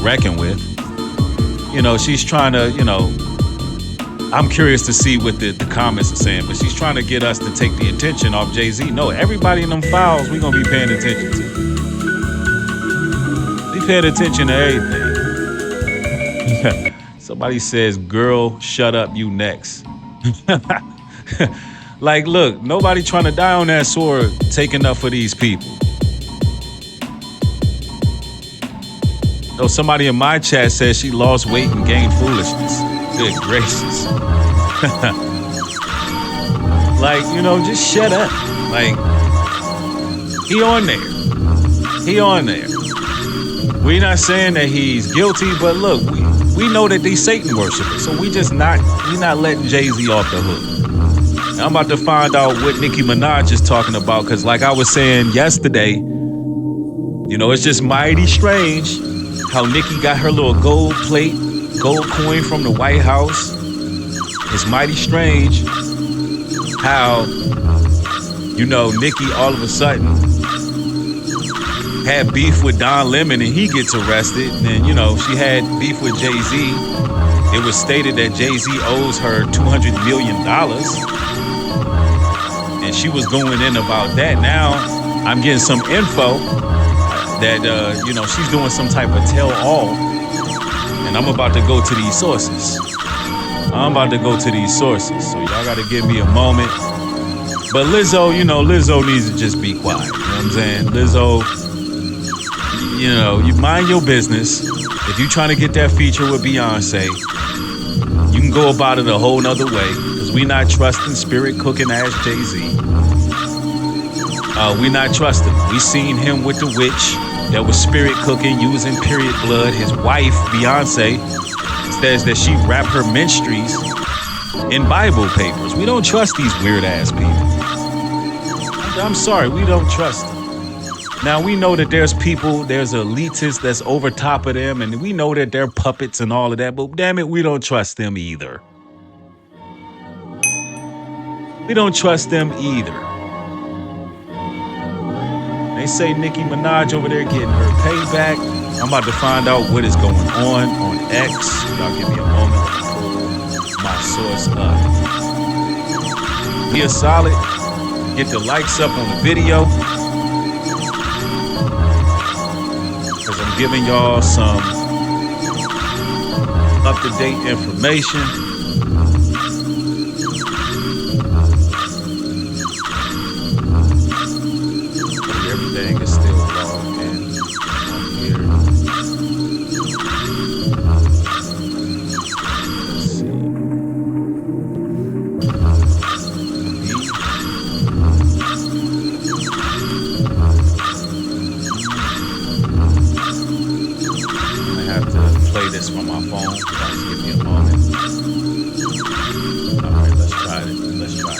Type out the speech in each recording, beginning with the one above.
reckoned with. She's trying to, I'm curious to see what the comments are saying, but she's trying to get us to take the attention off Jay-Z. No, everybody in them files we're going to be paying attention to. Be paying attention to everything. Somebody says, girl, shut up, you next. Like, look, nobody trying to die on that sword taking up for these people. Oh, somebody in my chat says she lost weight and gained foolishness. Good gracious. Like, just shut up. Like, he on there. He on there. We're not saying that he's guilty, but look, we know that these Satan worshipers, so we're not letting Jay-Z off the hook. And I'm about to find out what Nicki Minaj is talking about, because like I was saying yesterday, it's just mighty strange how Nicki got her little gold coin from the White House. It's mighty strange how, Nicki all of a sudden had beef with Don Lemon and he gets arrested. And then, she had beef with Jay-Z. It was stated that Jay-Z owes her $200 million. And she was going in about that. Now I'm getting some info that, she's doing some type of tell-all. And I'm about to go to these sources. So y'all got to give me a moment. But Lizzo, Lizzo needs to just be quiet. You know what I'm saying? Lizzo, you mind your business. If you're trying to get that feature with Beyonce, you can go about it a whole nother way. Because we not trusting spirit cooking ass Jay-Z. We not trusting. We seen him with the witch that was spirit cooking using period blood. His wife, Beyonce, says that she wrapped her menstrues in Bible papers. We don't trust these weird ass people. I'm sorry, we don't trust them. Now we know that there's elitists that's over top of them, and we know that they're puppets and all of that, but damn it, we don't trust them either. We don't trust them either. They say Nicki Minaj over there getting her payback. I'm about to find out what is going on X. Y'all give me a moment. Let me pull my source up. Be a solid. Get the likes up on the video. Because I'm giving y'all some up-to-date information. Everything is still logged in on here. Let's see. I have to play this from my phone. Guys, give me a moment. All right, let's try it. Messages.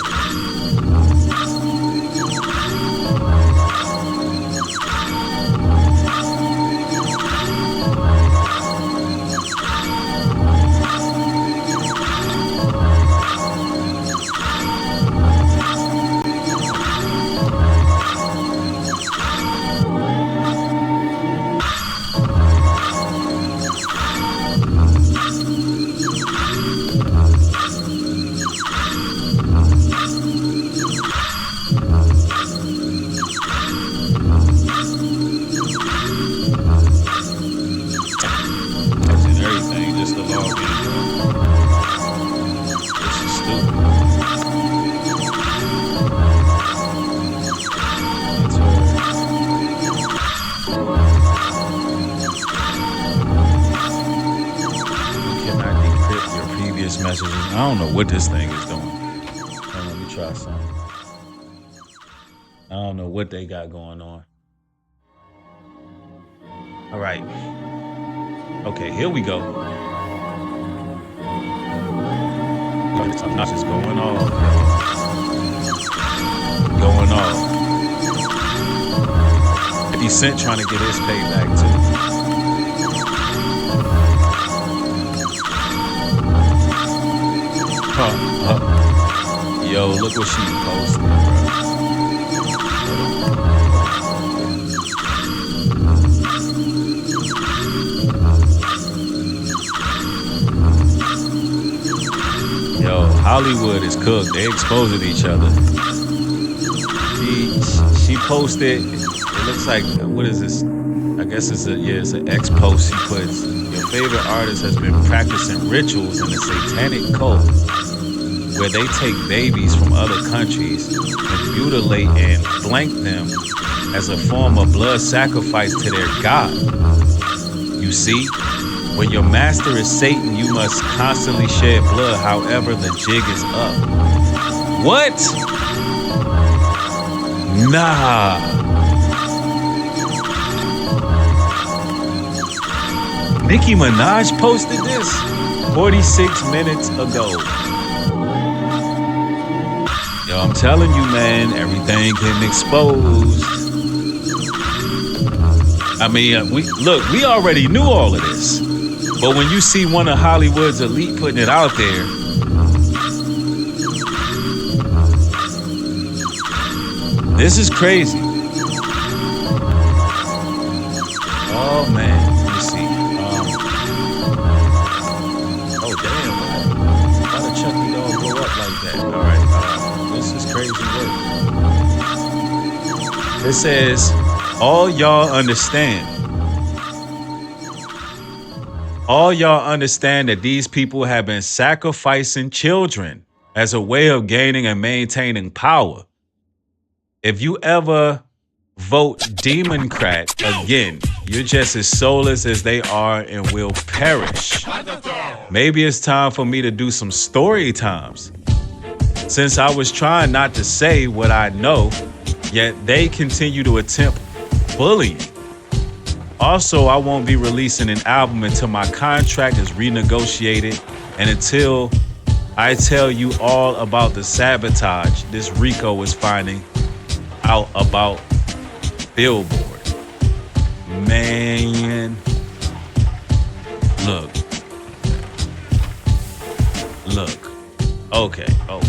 I don't know what this thing is doing. Let me try something. I don't know what they got going on. All right. Okay, here we go. Something else is going on. Going on. 50 Cent trying to get his payback too. Yo, look what she posted, bro. Hollywood is cooked. They exposing each other. She posted. It looks like, what is this? I guess it's an ex post. She puts, your favorite artist has been practicing rituals in a satanic cult where they take babies from other countries and mutilate and blank them as a form of blood sacrifice to their god. You see, when your master is Satan, you must constantly shed blood, however the jig is up. What? Nah. Nicki Minaj posted this 46 minutes ago. Yo, I'm telling you, man, everything getting exposed. I mean, we already knew all of this. But when you see one of Hollywood's elite putting it out there, this is crazy. Oh, man. Let me see. Oh, damn. Why did Chucky Doll blow up like that? All right. This is crazy work. It says, all y'all understand that these people have been sacrificing children as a way of gaining and maintaining power. If you ever vote Democrat again, you're just as soulless as they are and will perish. Maybe it's time for me to do some story times. Since I was trying not to say what I know, yet they continue to attempt bullying. Also, I won't be releasing an album until my contract is renegotiated and until I tell you all about the sabotage this Rico is finding out about Billboard. Man, look. Okay, look.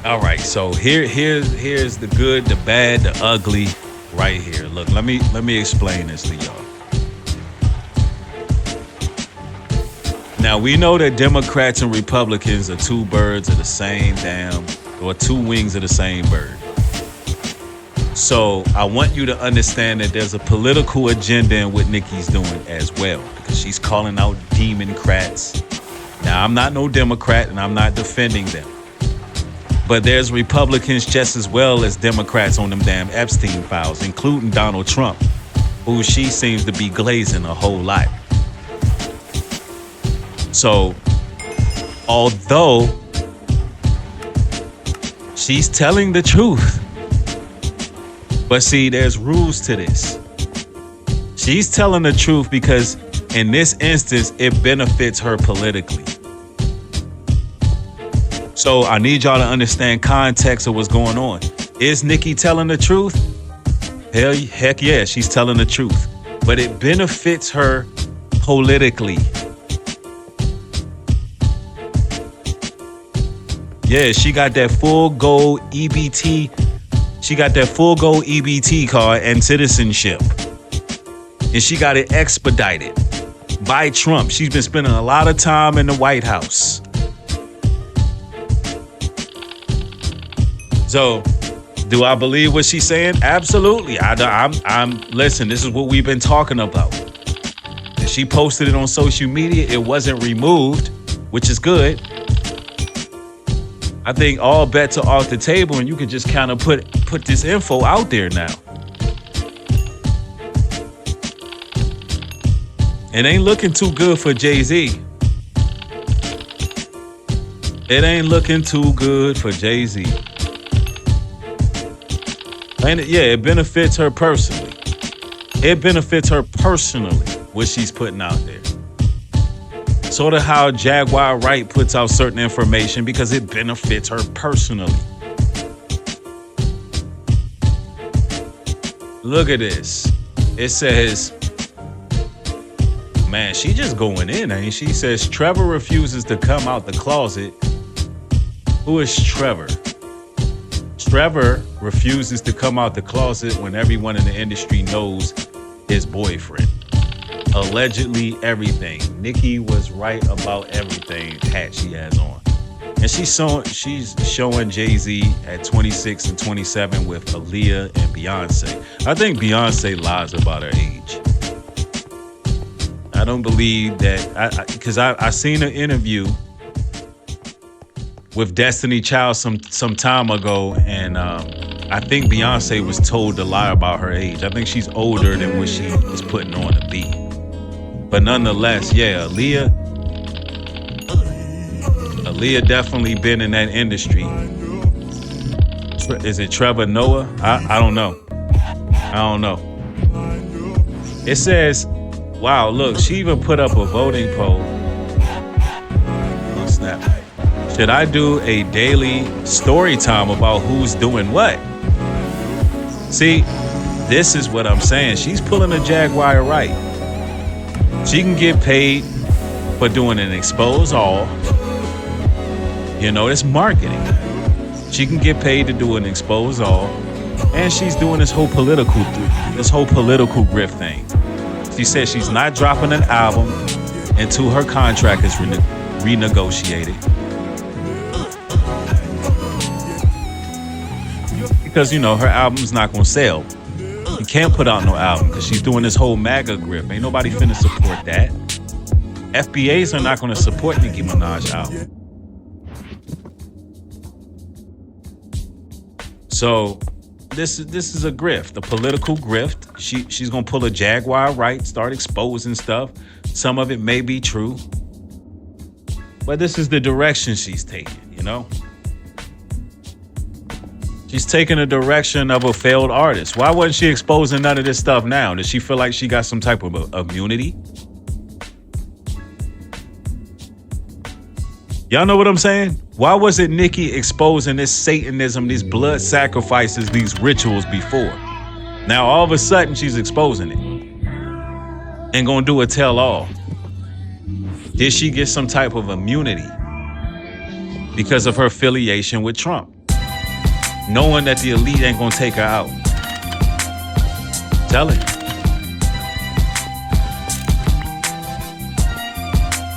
All right, so here's the good, the bad, the ugly. Right here. Look, let me explain this to y'all. Now, we know that Democrats and Republicans are two birds of the same or two wings of the same bird. So I want you to understand that there's a political agenda in what Nicki's doing as well, because she's calling out Democrats. Now, I'm not no Democrat and I'm not defending them. But there's Republicans just as well as Democrats on them damn Epstein files, including Donald Trump, who she seems to be glazing a whole lot. So, although she's telling the truth, but see, there's rules to this. She's telling the truth because in this instance, it benefits her politically. So I need y'all to understand context of what's going on. Is Nicki telling the truth? Heck yeah, she's telling the truth. But it benefits her politically. Yeah, she got that full gold EBT. She got that full gold EBT card and citizenship. And she got it expedited by Trump. She's been spending a lot of time in the White House. So, do I believe what she's saying? Absolutely. Listen, this is what we've been talking about. And she posted it on social media. It wasn't removed, which is good. I think all bets are off the table and you can just kind of put this info out there now. It ain't looking too good for Jay-Z. It ain't looking too good for Jay-Z. And it benefits her personally. It benefits her personally, what she's putting out there. Sort of how Jaguar Wright puts out certain information because it benefits her personally. Look at this. It says, man, she just going in, ain't she? Says Trevor refuses to come out the closet. Who is Trevor? Trevor refuses to come out the closet when everyone in the industry knows his boyfriend. allegedly everything. Nicki was right about everything hat she has on. And she's showing Jay-Z at 26 and 27 with Aaliyah and Beyonce. I think Beyonce lies about her age. I don't believe that, because I seen an interview with Destiny Child some time ago, and I think Beyonce was told to lie about her age. I think she's older than what she is putting on to be. But nonetheless, yeah, Aaliyah definitely been in that industry. Is it Trevor Noah? I don't know. I don't know. It says, wow, look, she even put up a voting poll. Oh, snap. Should I do a daily story time about who's doing what? See, this is what I'm saying. She's pulling a Jaguar right. She can get paid for doing an expose all. You know, it's marketing. She can get paid to do an expose all, and she's doing this whole political grift thing. She said she's not dropping an album until her contract is renegotiated. Because, you know, her album's not gonna sell. You can't put out no album because she's doing this whole MAGA grip. Ain't nobody finna support that. FBAs are not gonna support Nicki Minaj album. So this is a grift, a political grift. She's gonna pull a Jaguar right, start exposing stuff. Some of it may be true, but this is the direction she's taking, you know? She's taking the direction of a failed artist. Why wasn't she exposing none of this stuff now? Does she feel like she got some type of immunity? Y'all know what I'm saying? Why wasn't Nicki exposing this Satanism, these blood sacrifices, these rituals before? Now all of a sudden she's exposing it and gonna do a tell-all. Did she get some type of immunity because of her affiliation with Trump? Knowing that the elite ain't gonna take her out. Tell it.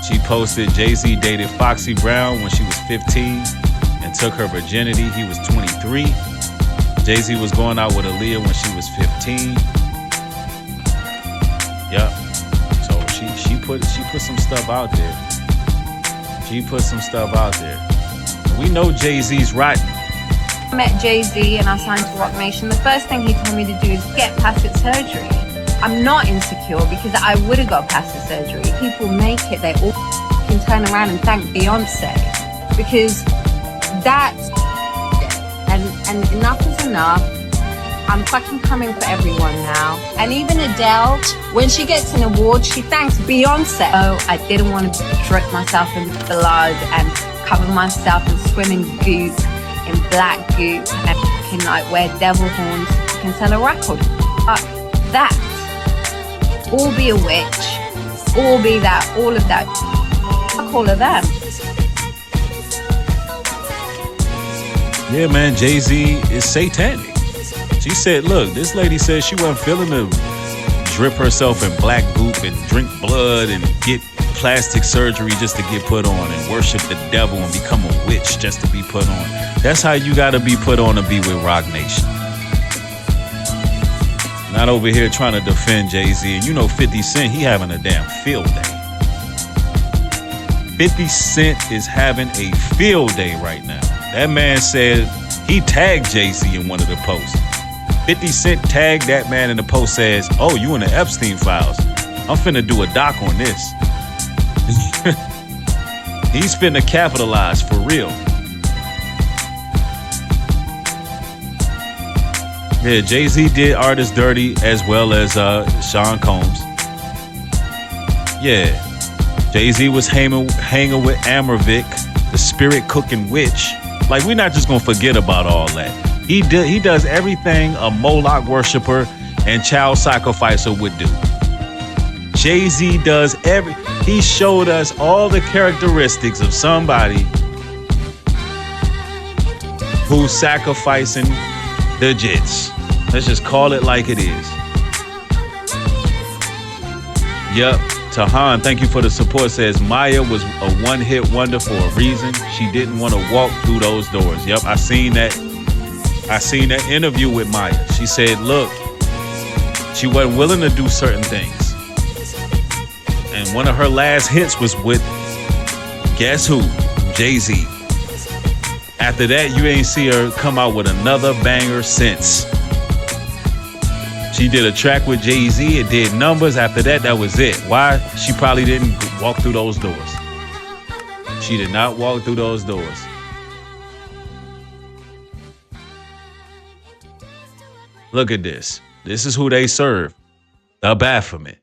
She posted Jay-Z dated Foxy Brown when she was 15 and took her virginity. He was 23. Jay-Z was going out with Aaliyah when she was 15. Yep. So she put some stuff out there. She put some stuff out there. We know Jay-Z's rotten. I met Jay-Z and I signed to Roc Nation. The first thing he told me to do is get plastic surgery. I'm not insecure because I would have got plastic surgery. People make it, they all can turn around and thank Beyonce because that's and enough is enough. I'm fucking coming for everyone now. And even Adele, when she gets an award, she thanks Beyonce. Oh, I didn't want to drip myself in blood and cover myself in swimming goop, in black goop, and fucking like wear devil horns and sell a record. That. All be a witch. All be that. All of that. Fuck all of them. Yeah, man, Jay-Z is satanic. She said, look, this lady said she wasn't feeling to drip herself in black goop and drink blood and get plastic surgery just to get put on and worship the devil and become a witch just to be put on. That's how you gotta be put on to be with Roc Nation. Not over here trying to defend Jay-Z. And you know 50 Cent, he having a damn field day. 50 Cent is having a field day right now. That man said he tagged Jay-Z in one of the posts. 50 Cent tagged that man in the post, says, oh, you in the Epstein files. I'm finna do a doc on this. He's finna capitalize for real. Yeah, Jay-Z did Artist Dirty as well as Sean Combs. Yeah, Jay-Z was hanging with Amervic, the spirit cooking witch. Like, we're not just gonna forget about all that. He does everything a Moloch worshiper and child sacrificer would do. Jay-Z does he showed us all the characteristics of somebody who's sacrificing the jits. Let's just call it like it is. Yep. Tahan, thank you for the support. Says Maya was a one-hit wonder for a reason. She didn't want to walk through those doors. Yep, I seen that interview with Maya. She said, look, she wasn't willing to do certain things. And one of her last hits was with, guess who? Jay-Z. After that, you ain't see her come out with another banger since. She did a track with Jay-Z. It did numbers. After that, that was it. Why? She probably didn't walk through those doors. She did not walk through those doors. Look at this. This is who they serve. The Baphomet.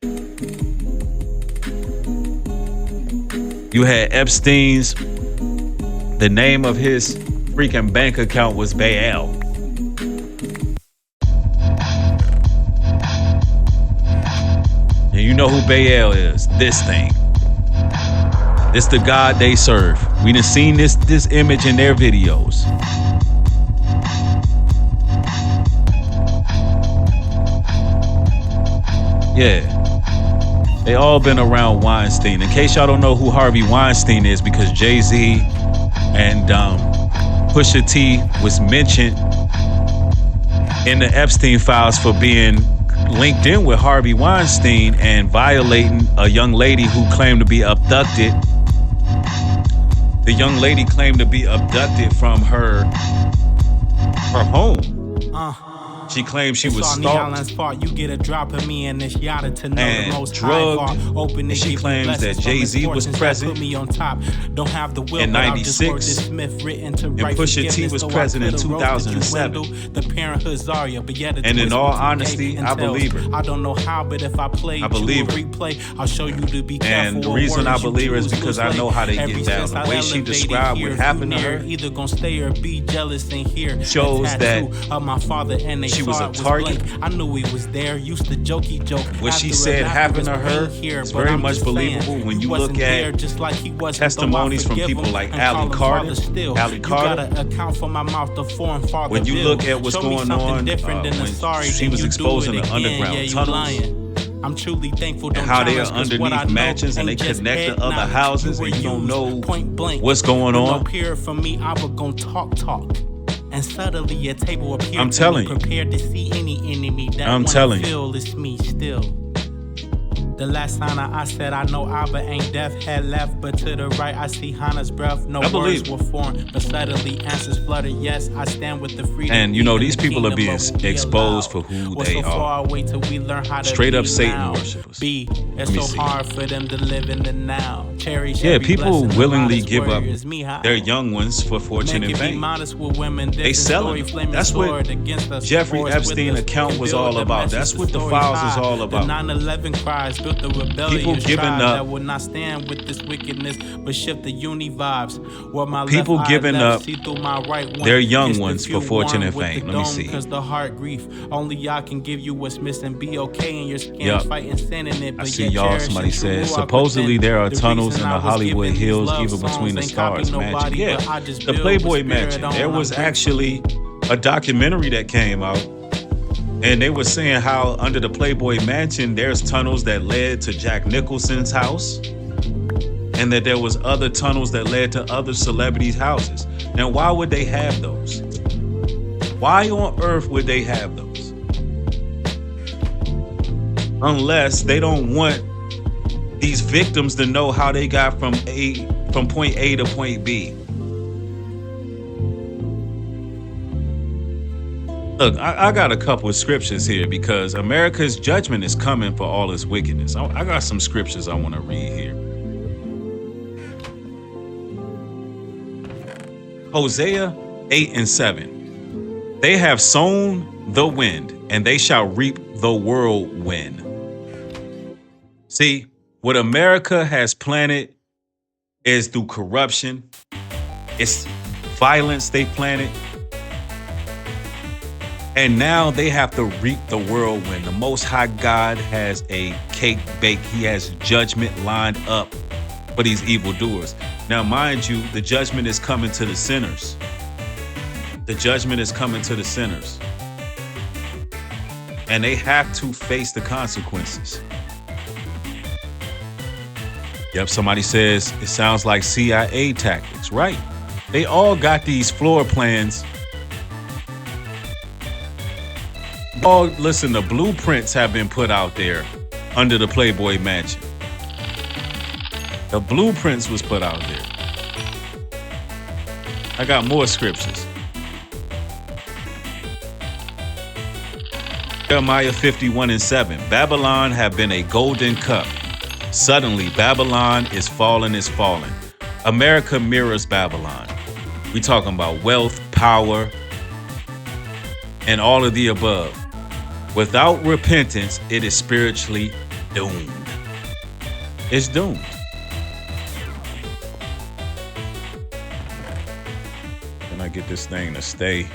You had Epstein's, the name of his freaking bank account was Baal. And you know who Baal is, this thing. This the God they serve. We done seen this image in their videos. Yeah. They all been around Weinstein. In case y'all don't know who Harvey Weinstein is, because Jay-Z and Pusha T was mentioned in the Epstein files for being linked in with Harvey Weinstein and violating a young lady who claimed to be abducted. The young lady claimed to be abducted from her home. She claimed she was stalked you get a drop of me in this yada to know and the most drugged. Open And she claims that Jay-Z was present put me on top. Don't have the will, in but I'll just work this 96, Smith written to and write Pusha T forgiveness, was though I present in coulda wrote that you 2007. dwindle the parenthood Zarya, but yet And in twist all between honesty, day and I tells. believe her. I don't know how, but if I play I believe her. replay, I'll show you to be careful. And the of reason I words you believe her is choose because to I know how they Ever get down. since The I way she elevated described here, what happened to you near her either gonna stay or be jealous and hear shows a that tattoo of my father and they she was saw a it target. blank. I knew he was there, used to jokey joke. What she After said and after happened to was her pain here, is but very I'm much just saying, believable when he you wasn't look at there just like he wasn't, testimonies though I from forgive people him like and Allie call him Carter. father still. Allie Carter. You gotta account for my mouth, the foreign father When you bill. look at what's Show me going something on, different than the when sorry, she then was you do exposing it the again. underground Yeah, you tunnels. lying. I'm truly thankful. And Don't how they challenge, are 'cause what I underneath know mansions and they ain't just connect to head other knowledge. houses You and you were don't know used point blank. what's going With on. No peer from me, I was gon' talk. And suddenly a table appeared. I'm telling you. Prepared to see any enemy that I'm wanna telling you. feel it's me still. The last time I said I know Abba ain't deaf, head left, but to the right I see Hannah's breath. No I believe words were formed, but suddenly answers fluttered. Yes, I stand with the freedom. And you know, in these the people are kingdom, being but we exposed allowed. for who We're they so are. far away till we learn how to Straight up be Satan now. worshipers. Be. Let It's me so see. hard for them to live in the now. Cherish Yeah, every people blessing. willingly The give up warriors, me, how? their young ones for fortune Man and can be fame. modest with women. They selling them. That's what Jeffrey Epstein account was all about. That's what the files is all about. The 9/11 cries built the rebellious People giving tribe up. that would not stand with this wickedness, but shift the uni vibes. Where my People left giving eye left, up see through my right one. their young It's the ones few for fortune one and with fame. the Let me dome, see. Cause the heart grief. Only y'all can give you what's missing. Be okay in your skin, Yup. fighting sin in it. I But see yet y'all. cherish Somebody and true said walk supposedly within. there are The tunnels reason in I the was Hollywood given these Hills, love even between songs the ain't copy stars mansion. nobody, Yeah, but I just the build Playboy with spirit Mansion. on. There I'm was grateful. actually a documentary that came out, and they were saying how under the Playboy Mansion there's tunnels that led to Jack Nicholson's house, and that there was other tunnels that led to other celebrities' houses. Now, why would they have those? Why on earth would they have those? Unless they don't want these victims to know how they got from point A to point B. Look, I got a couple of scriptures here because America's judgment is coming for all its wickedness. I got some scriptures I want to read here. Hosea 8:7. They have sown the wind, and they shall reap the whirlwind. See, what America has planted is through corruption. It's violence they planted. And now they have to reap the whirlwind. The Most High God has a cake baked. He has judgment lined up for these evildoers. Now, mind you, the judgment is coming to the sinners. The judgment is coming to the sinners. And they have to face the consequences. Yep, somebody says it sounds like CIA tactics, right? They all got these floor plans. Oh, listen, the blueprints have been put out there under the Playboy Mansion. The blueprints was put out there. I got more scriptures. Jeremiah 51:7. Babylon have been a golden cup. Suddenly, Babylon is falling. America mirrors Babylon. We talking about wealth, power, and all of the above. Without repentance, it is spiritually doomed. It's doomed. Can I get this thing to stay?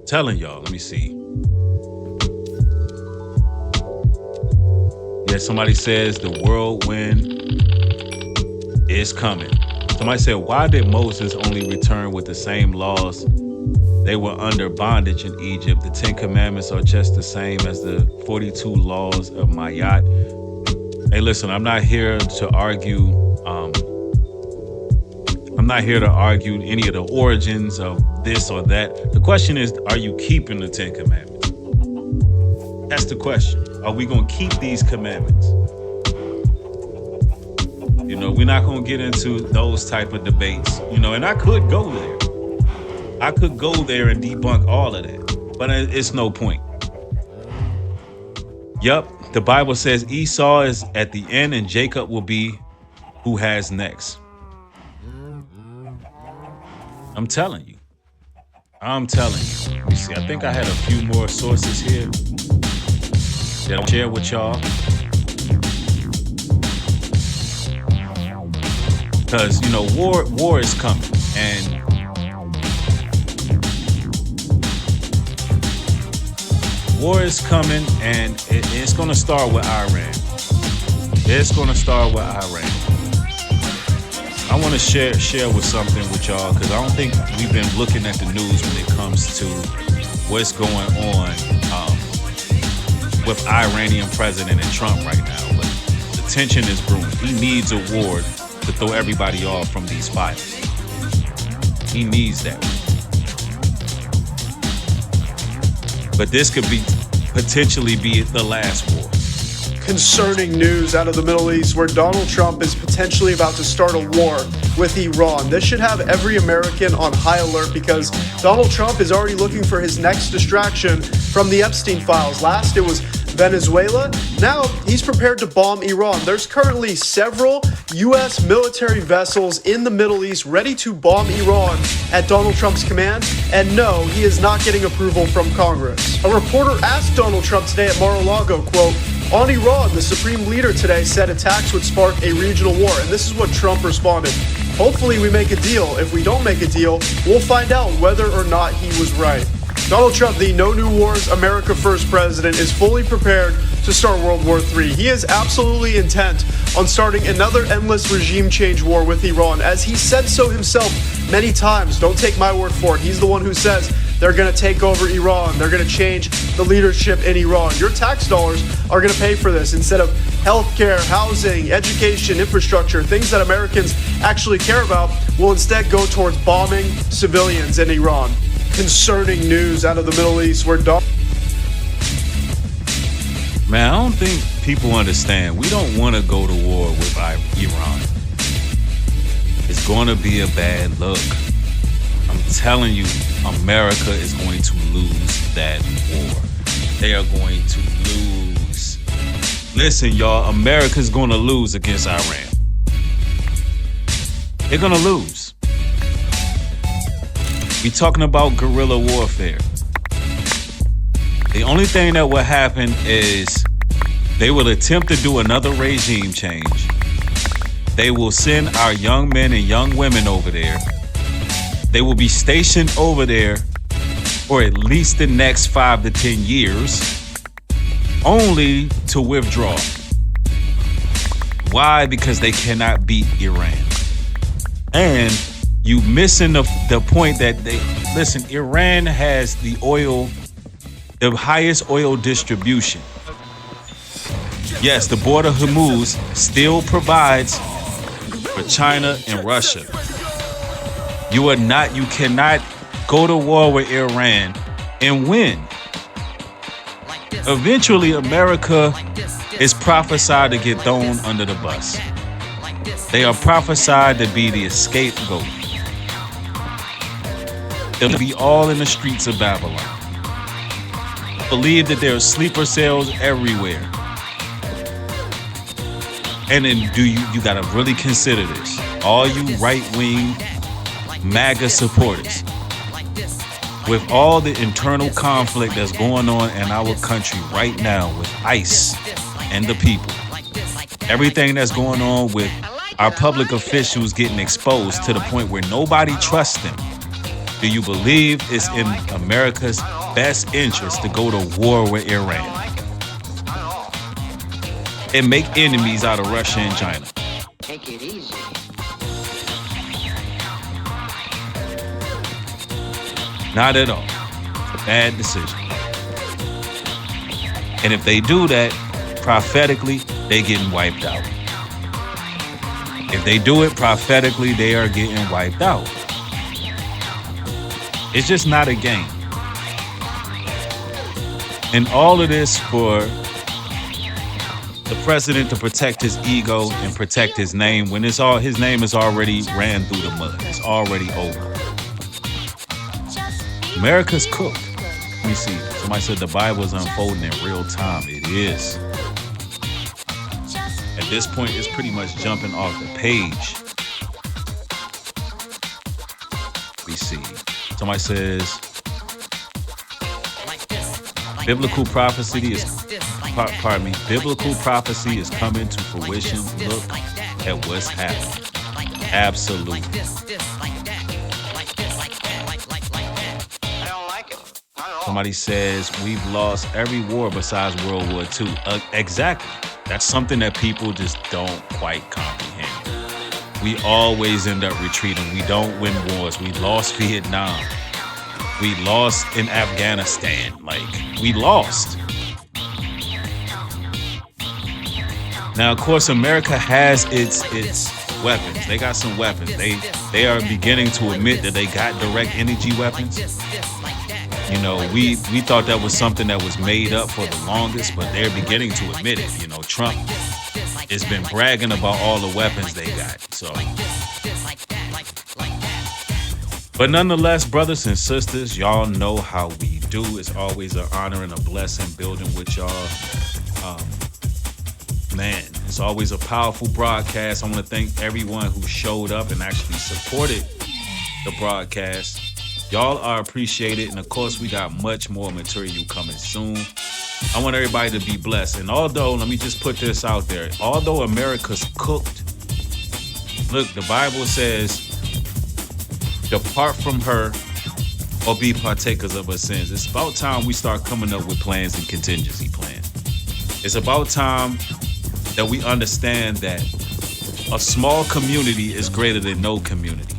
Telling y'all, let me see. Yeah, somebody says the whirlwind is coming. Somebody said, why did Moses only return with the same laws? They were under bondage in Egypt. The 10 Commandments are just the same as the 42 laws of Mayat. Hey, listen, I'm not here to argue. I'm not here to argue any of the origins of this or that. The question is, are you keeping the 10 Commandments? That's the question. Are we going to keep these commandments? You know, we're not going to get into those type of debates. You know, and I could go there. I could go there and debunk all of that. But it's no point. Yup, the Bible says Esau is at the end and Jacob will be who has next. I'm telling you. Let me see. I think I had a few more sources here that I'll share with y'all. Because, you know, war is coming. And war is coming, and it's going to start with Iran. It's going to start with Iran. I want to share with something with y'all, because I don't think we've been looking at the news when it comes to what's going on with Iranian president and Trump right now. But the tension is brewing. He needs a war to throw everybody off from these fires. He needs that. But this could potentially be the last war. Concerning news out of the Middle East where Donald Trump is potentially about to start a war with Iran. This should have every American on high alert because Donald Trump is already looking for his next distraction from the Epstein files. Last it was Venezuela. Now he's prepared to bomb Iran. There's currently several U.S. military vessels in the Middle East ready to bomb Iran at Donald Trump's command. And no, he is not getting approval from Congress. A reporter asked Donald Trump today at Mar-a-Lago, quote, on Iran, the supreme leader today said attacks would spark a regional war. And this is what Trump responded. Hopefully we make a deal. If we don't make a deal, we'll find out whether or not he was right. Donald Trump, the No New Wars, America First president, is fully prepared to start World War III. He is absolutely intent on starting another endless regime change war with Iran, as he said so himself many times. Don't take my word for it. He's the one who says they're going to take over Iran. They're going to change the leadership in Iran. Your tax dollars are going to pay for this instead of healthcare, housing, education, infrastructure, things that Americans actually care about will instead go towards bombing civilians in Iran. Concerning news out of the Middle East where Man, I don't think people understand. We don't want to go to war with Iran. It's going to be a bad look. I'm telling you, America is going to lose that war. They are going to lose. Listen, y'all, America's going to lose against Iran. They're going to lose. We're talking about guerrilla warfare. The only thing that will happen is they will attempt to do another regime change. They will send our young men and young women over there. They will be stationed over there for at least the next 5 to 10 years, only to withdraw. Why? Because they cannot beat Iran. And You missing the point that listen, Iran has the highest oil distribution. Yes, the border Hormuz still provides for China and Russia. You cannot go to war with Iran and win. Eventually, America is prophesied to get thrown under the bus. They are prophesied to be the scapegoat. They'll be all in the streets of Babylon. Believe that there are sleeper cells everywhere. And then you gotta really consider this. All you right-wing MAGA supporters, with all the internal conflict that's going on in our country right now with ICE and the people, everything that's going on with our public officials getting exposed to the point where nobody trusts them, do you believe it's in America's best interest to go to war with Iran and make enemies out of Russia and China? Take it easy. Not at all. It's a bad decision. And if they do that, prophetically, they getting wiped out. If they do it prophetically, they are getting wiped out. It's just not a game. And all of this for the president to protect his ego and protect his name when his name is already ran through the mud. It's already over. America's cooked. Let me see. Somebody said the Bible is unfolding in real time. It is. At this point, it's pretty much jumping off the page. Let me see. Somebody says biblical prophecy is biblical prophecy is coming to fruition. Look at what's happening. Absolutely. Somebody says we've lost every war besides World War II. Exactly. That's something that people just don't quite comprehend. We always end up retreating. We don't win wars. We lost Vietnam. We lost in Afghanistan. We lost. Now, of course, America has its weapons. They got some weapons. They are beginning to admit that they got direct energy weapons. You know, we thought that was something that was made up for the longest, but they're beginning to admit it. You know, Trump has been bragging about all the weapons they got. So, but nonetheless, brothers and sisters, y'all know how we do. It's always an honor and a blessing building with y'all. Man, it's always a powerful broadcast. I want to thank everyone who showed up and actually supported the broadcast. Y'all are appreciated, and of course, we got much more material coming soon. I want everybody to be blessed. And although, let me just put this out there, although America's cooked, look, the Bible says, depart from her or be partakers of her sins. It's about time we start coming up with plans and contingency plans. It's about time that we understand that a small community is greater than no community.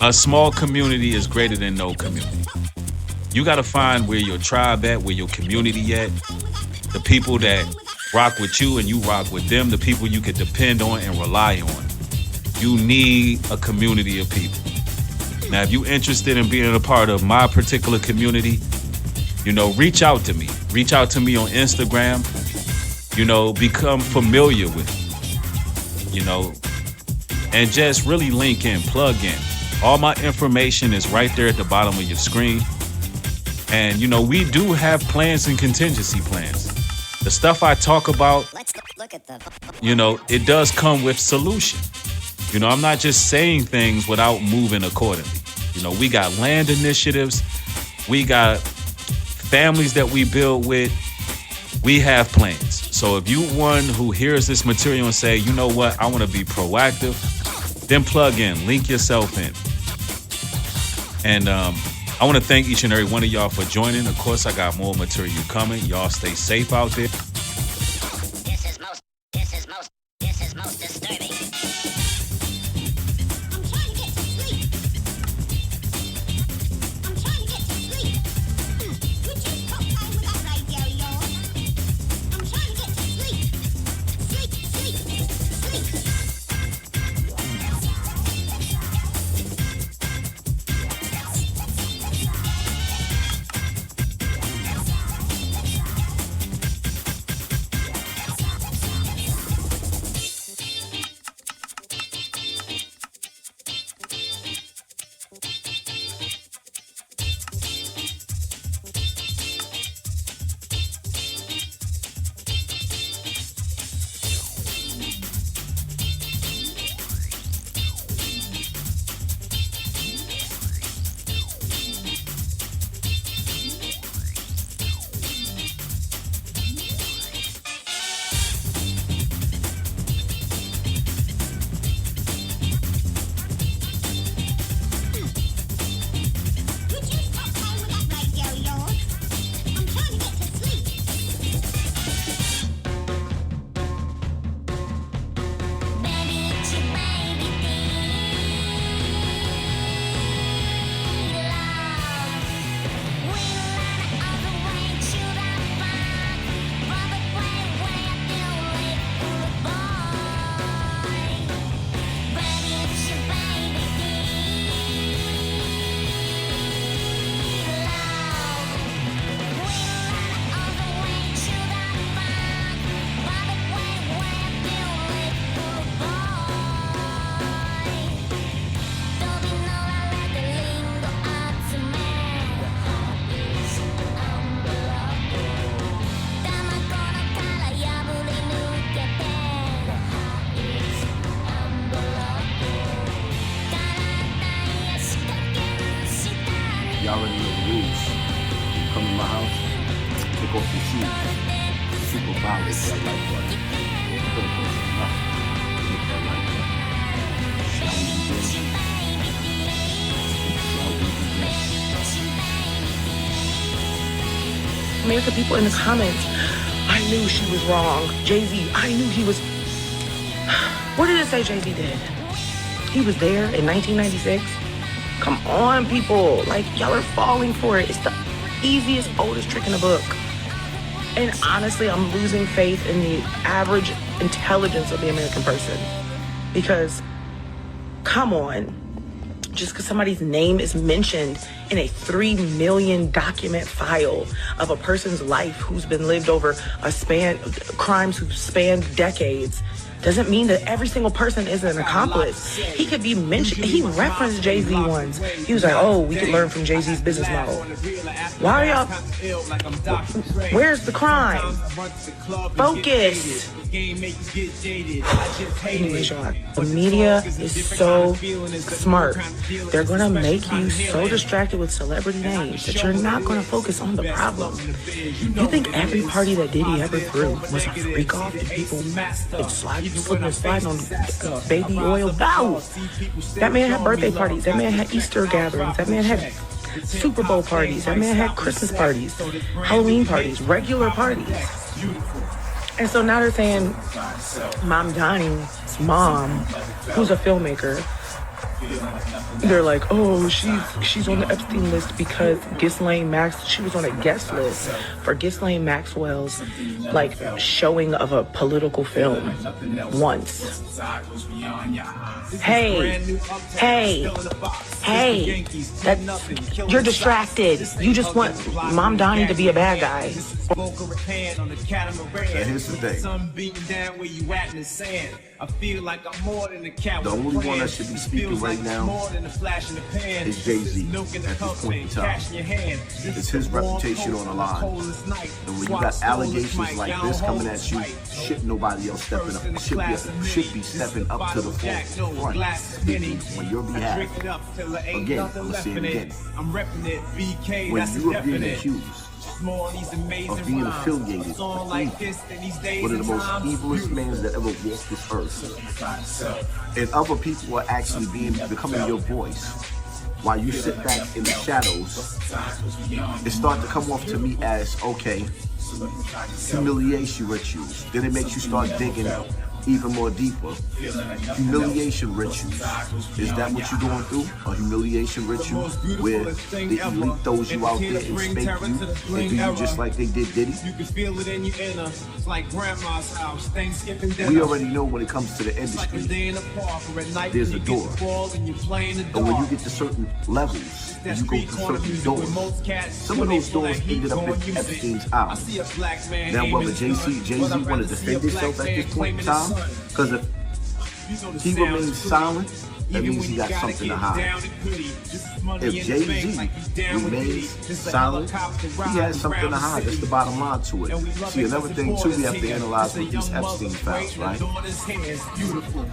A small community is greater than no community. You got to find where your tribe at, where your community at, the people that rock with you and you rock with them, the people you can depend on and rely on. You need a community of people. Now, if you're interested in being a part of my particular community, you know, reach out to me. Reach out to me on Instagram. You know, become familiar with me. You know, and just really link in, plug in. All my information is right there at the bottom of your screen. And, you know, we do have plans and contingency plans. The stuff I talk about, you know, it does come with solution. You know, I'm not just saying things without moving accordingly. You know, we got land initiatives. We got families that we build with. We have plans. So if you one who hears this material and say, you know what, I want to be proactive, then plug in, link yourself in. And I want to thank each and every one of y'all for joining. Of course, I got more material coming. Y'all stay safe out there. This is most disturbing. And she super violent that life was. But it was enough to make that life was. Shall we begin? Shall we begin? American people in the comments, I knew she was wrong. Jay-Z, I knew he was... What did it say Jay-Z did? He was there in 1996? Come on, people. Like, y'all are falling for it. It's the easiest, oldest trick in the book. And honestly, I'm losing faith in the average intelligence of the American person. Because, come on. Just because somebody's name is mentioned in a 3 million document file of a person's life who's been lived over crimes who spanned decades, doesn't mean that every single person is an accomplice. He could be mentioned. He referenced Jay-Z once. He was like, oh, we could learn from Jay-Z's business model. Why are y'all... Where's the crime? Focus. The media is so smart. They're going to make you so distracted with celebrity names that you're not going to focus on the problem. You think every party that Diddy ever threw was a freak off and people slipping and sliding on baby oil? No! That man had birthday parties. That man had Easter gatherings. That man had Super Bowl parties. That man had Christmas parties, Halloween parties, regular parties. And so now they're saying Mom Donnie's mom, who's a filmmaker, they're like, oh, she's on the Epstein list because she was on a guest list for Ghislaine Maxwell's like showing of a political film once. Hey, you're distracted. You just want Mom Donnie to be a bad guy. Now here's the thing. The only one that should be speaking right now is Jay-Z at this point in time. It's his reputation on the line. And when you got allegations like this coming at you, shit nobody else stepping up. Should be stepping up to the front speaking on your behalf. Again, I'm going to say it again. When you are being accused of being affiliated with evil, one of the most evilest men that ever walked this earth, and other people are actually becoming your voice while you sit back in the shadows, it starts to come off to me as, okay, humiliation rituals. Then it makes you start digging even more deeper. Humiliation rituals. Is that what you're going through? A humiliation ritual where the elite throws you out there and spank you and do you just like they did Diddy? We already know when it comes to the industry, there's a door. But when you get to certain levels, and you go through certain doors, some of those doors ended up in Epstein's house. Now, whether Jay-Z want to defend himself at this point in time, because if he remains silent, that means he got something to hide. If Jay-Z remains silent, he has something to hide. That's the bottom line to it. See, another thing too we have to analyze with these Epstein files, right?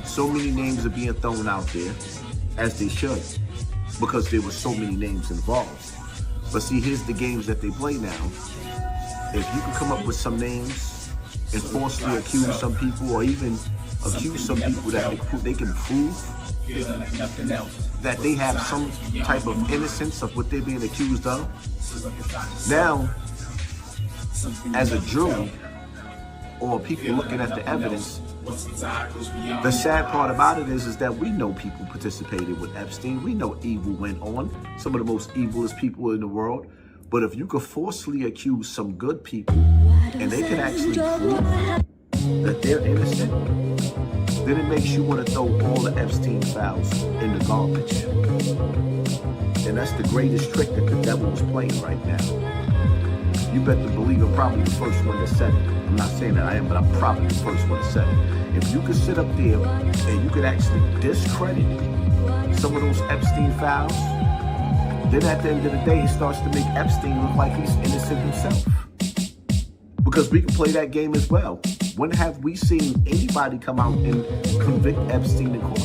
So many names are being thrown out there, as they should, because there were so many names involved. But see, here's the games that they play now. If you can come up with some names and falsely accuse some people, or even accuse some people that they can prove that they have some type of innocence of what they're being accused of, now, as a jury, or people looking at the evidence, the sad part about it is that we know people participated with Epstein. We know evil went on. Some of the most evilest people in the world. But if you could forcefully accuse some good people and they can actually prove that they're innocent, then it makes you want to throw all the Epstein files in the garbage. And that's the greatest trick that the devil is playing right now. You better believe I'm probably the first one that said it. I'm not saying that I am, but I'm probably the first one that said it. If you could sit up there and you could actually discredit some of those Epstein files, then at the end of the day, it starts to make Epstein look like he's innocent himself. Because we can play that game as well. When have we seen anybody come out and convict Epstein in court?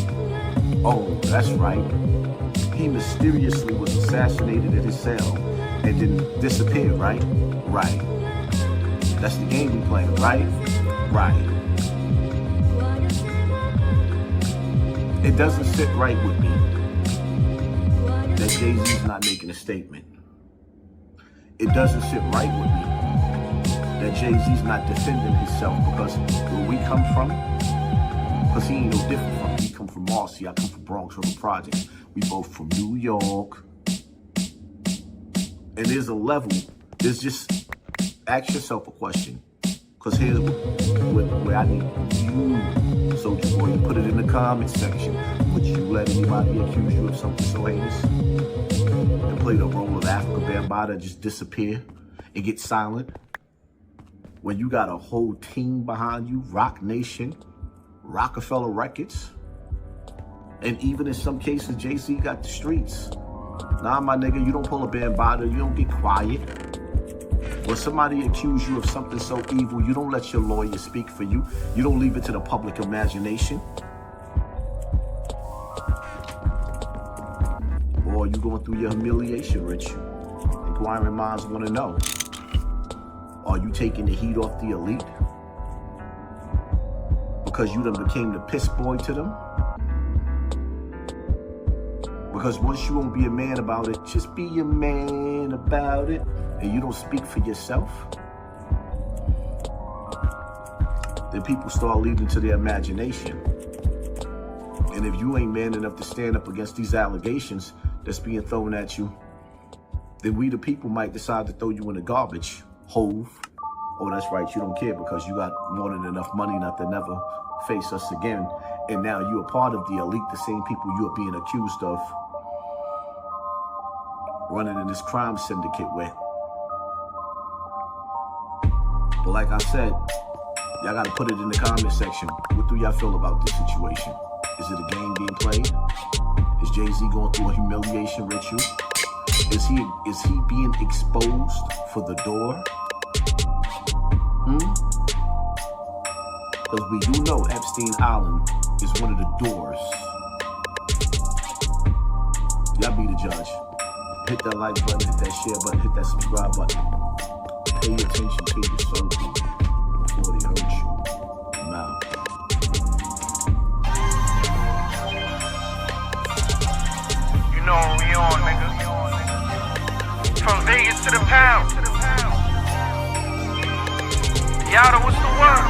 Oh, that's right. He mysteriously was assassinated in his cell and then disappeared, right? Right. That's the game we playing, right? Right. It doesn't sit right with me that Jay-Z's not making a statement. It doesn't sit right with me that Jay-Z's not defending himself, because where we come from, because he ain't no different from me. He come from Marcy, I come from Bronx River Projects. We both from New York. And there's a level, there's just, ask yourself a question. Because here's where I need you, Soulja Boy, to put it in the comment section. Would you let anybody accuse you of something so heinous? And play the role of Africa Bambaataa, just disappear and get silent? When you got a whole team behind you, Roc Nation, Rockefeller Records, and even in some cases, Jay-Z got the streets. Nah, my nigga, you don't pull a Bambaataa, you don't get quiet. When somebody accuse you of something so evil, you don't let your lawyer speak for you. You don't leave it to the public imagination. Or you going through your humiliation ritual. Inquiring minds want to know. Are you taking the heat off the elite? Because you done became the piss boy to them? Because once you won't be a man about it, just be a man about it, and you don't speak for yourself, then people start leading to their imagination. And if you ain't man enough to stand up against these allegations that's being thrown at you, then we the people might decide to throw you in the garbage. Hove. Oh, that's right, you don't care because you got more than enough money not to never face us again. And now you're a part of the elite, the same people you're being accused of running in this crime syndicate with. But like I said, y'all gotta put it in the comment section. What do y'all feel about this situation? Is it a game being played? Is Jay-Z going through a humiliation ritual? Is he being exposed for the door? Because we do know Epstein Island is one of the doors. Y'all be the judge. Hit that like button, hit that share button, hit that subscribe button. Pay attention to your circle before they hurt you. I'm out. You know what we on, nigga. From Vegas to the pound. Yada, what's the word?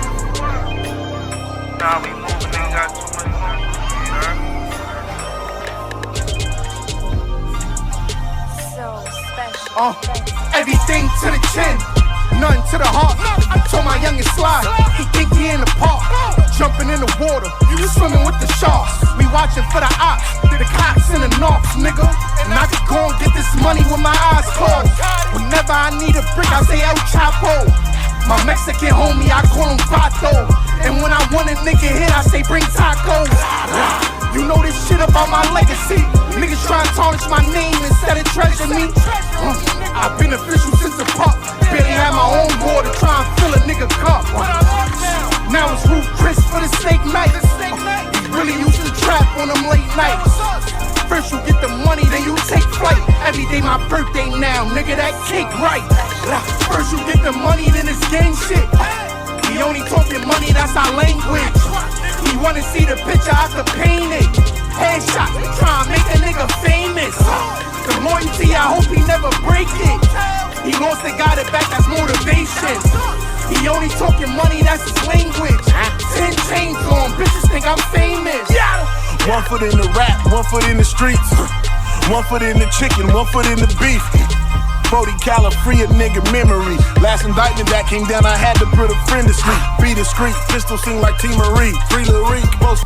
Nah, we moving, ain't got too much motion. So special. Everything to the chin, nothing to the heart. Told my youngest slide, he think he in the park. Jumping in the water, you swimming with the sharks. We watching for the ops, the cops in the north, nigga. And I could go and get this money with my eyes closed. Whenever I need a brick, I say El Chapo. My Mexican homie, I call him Vato. And when I want a nigga hit, I say bring tacos. You know this shit about my legacy. Niggas try to tarnish my name instead of treasure me. I've been official since the pup. Barely had my own board to try and fill a nigga cup. Now it's Ruth Chris for the steak night. Really used to trap on them late nights. First you get the money, then you take flight. Every day my birthday now, nigga, that cake right. First you get the money, then it's gang shit. We only talking money, that's our language. He wanna see the picture, I could paint it. Headshot, try and make a nigga famous. The loyalty, I hope he never break it. He lost and got it back, that's motivation. He only talking money, that's his language. 10 chains on, bitches think I'm famous. One foot in the rap, one foot in the streets. One foot in the chicken, one foot in the beef. 40 cal free a nigga memory. Last indictment that came down, I had to put a friend to sleep. Be discreet, pistol sing like T. Marie. Free Lil Reek, most